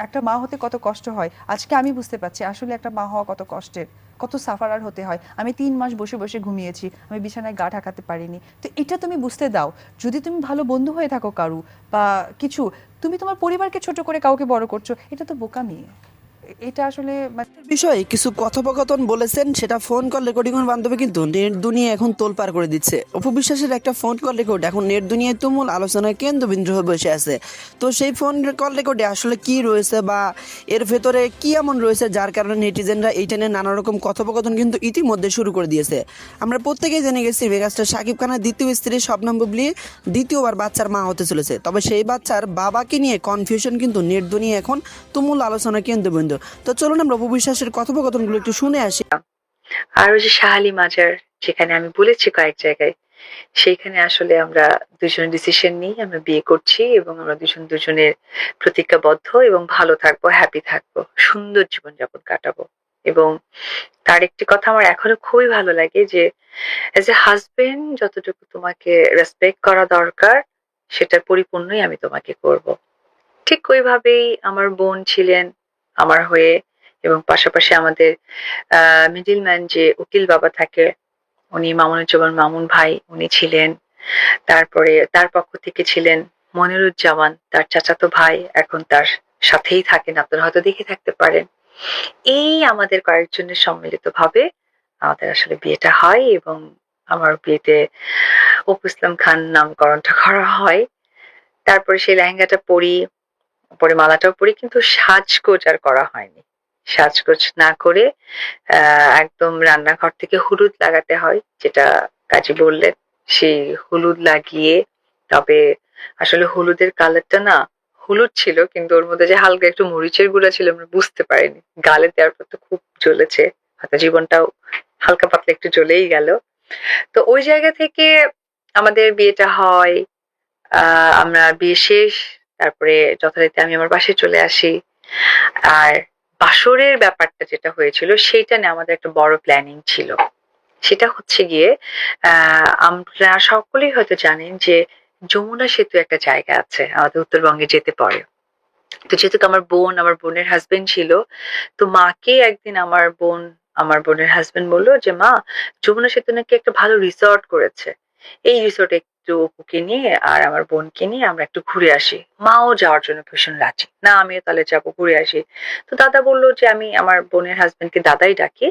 একটা মা হতে কত কষ্ট হয় আজকে আমি বুঝতে পারছি আসলে একটা মা হওয়া কত কষ্টের, কত সাফারার হতে হয়। আমি 3 মাস বসে বসে ঘুমিয়েছি, আমি বিছানায় গা ঢাকাতে পারিনি। তো এটা তুমি বুঝতে দাও। যদি তুমি ভালো বন্ধু হয়ে থাকো কারু বা কিছু, তুমি তোমার পরিবারকে ছোট করে কাউকে বড় করছো, এটা তো বোকামি। এটা আসলে বিষয়ে কিছু কথোপকথন বলেছেন, সেটা ফোন কল রেকর্ডিংয়ের মাধ্যমে কিন্তু নেট দুনিয়া এখন তোলপাড় করে দিচ্ছে। অপু বিশ্বাসের একটা ফোন কল রেকর্ড এখন নেট দুনিয়ায় তুমুল আলোচনায় কেন্দ্রবিন্দু হয়ে বসে আছে। তো সেই ফোন কল রেকর্ডে আসলে কি রয়েছে বা এর ভেতরে কি এমন রয়েছে যার কারণে নেটিজেনরা এইটা নিয়ে নানা রকম কথোপকথন কিন্তু ইতিমধ্যে শুরু করে দিয়েছে। আমরা প্রত্যেকেই জেনে গেছি মেগাস্টার শাকিব খানের দ্বিতীয় স্ত্রী শবনম বুবলি দ্বিতীয়বার বাচ্চার মা হতে চলেছে। তবে সেই বাচ্চার বাবাকে নিয়ে কনফিউশন কিন্তু নেট দুনিয়া এখন তুমুল আলোচনার কেন্দ্রবিন্দু। তো চলুন আমরা অপু বিশ্বাসের কথোপকথনগুলো একটু শুনে আসি। আর ওই যে শাহালি মাজার, যেখানে আমি বলেছি কয়েক জায়গায়, সেইখানে আসলে আমরা দুজনে ডিসিশন নিই, আমরা বিয়ে করছি এবং আমরা দুজন দুজনের প্রতিজ্ঞাবদ্ধ এবং ভালো থাকবো, হ্যাপি থাকবো, সুন্দর জীবনযাপন কাটাবো। এবং তার একটি কথা আমার এখনো খুবই ভালো লাগে যে এজ এ হাজবেন্ড যতটুকু তোমাকে রেসপেক্ট করা দরকার সেটার পরিপূর্ণই আমি তোমাকে করব। ঠিক ওইভাবেই আমার বোন ছিলেন আমার হয়ে, এবং পাশাপাশি আমাদের মিডিলম্যান যে উকিল বাবা থাকে, উনি মামুনুজ্জামান মামুন ভাই, উনি ছিলেন। তারপরে তার পক্ষ থেকে ছিলেন মনিরুজ্জামান, তার চাচাতো ভাই, এখন তার সাথেই থাকেন, আপনারা হয়তো দেখে থাকতে পারেন। এই আমাদের কয়েকজনের সম্মিলিত ভাবে আমাদের আসলে বিয়েটা হয়, এবং আমার বিয়েতে অপু ইসলাম খান নামকরণটা করা হয়। তারপরে সেই লেহেঙ্গাটা পরি, পরে মালাটাও পরি, কিন্তু সাজগোজ আর করা হয়নি। সাজগোজ না করে একদম রান্নাঘর থেকে হলুদ লাগাতে হয়, যেটা কাজী বললেন, সেই হলুদ লাগিয়ে, তবে আসলে হলুদের কালারটা না হলুদ ছিল, কিন্তু ওর মধ্যে যে হালকা একটু মরিচের গুঁড়া ছিল আমরা বুঝতে পারিনি। গালে দেওয়ার পর তো খুব জ্বলেছে, হয়তো জীবনটাও হালকা পাতলা একটু জ্বলেই গেল। তো ওই জায়গা থেকে আমাদের বিয়েটা হয়। আমরা বিয়ে শেষ, তারপরে যথারীতি আমি আমার বাসায় চলে আসি। আর বাসরের ব্যাপারটা যেটা হয়েছিল সেইটা নিয়ে আমাদের একটা বড় প্ল্যানিং ছিল। সেটা হচ্ছে গিয়ে আমরা সকলেই হয়তো জানেন যে যমুনা সেতু একটা জায়গা আছে আমাদের উত্তরবঙ্গে যেতে পারে। তো যেহেতু আমার বোন, আমার বোনের হাজবেন্ড ছিল, তো মাকে একদিন আমার বোনের হাজবেন্ড বললো যে মা, যমুনা সেতু নাকি একটা ভালো রিসর্ট করেছে, এই রিসোর্টে একটু অপুকে নিয়ে আর আমার বোনকে নিয়ে আমরা একটু ঘুরে আসি। মাও যাওয়ার জন্য ভীষণ রাজি, না আমিও তাহলে যাবো, ঘুরে আসি। তো দাদা বললো যে, আমি আমার বোনের হাজবেন্ডকে দাদাই ডাকি,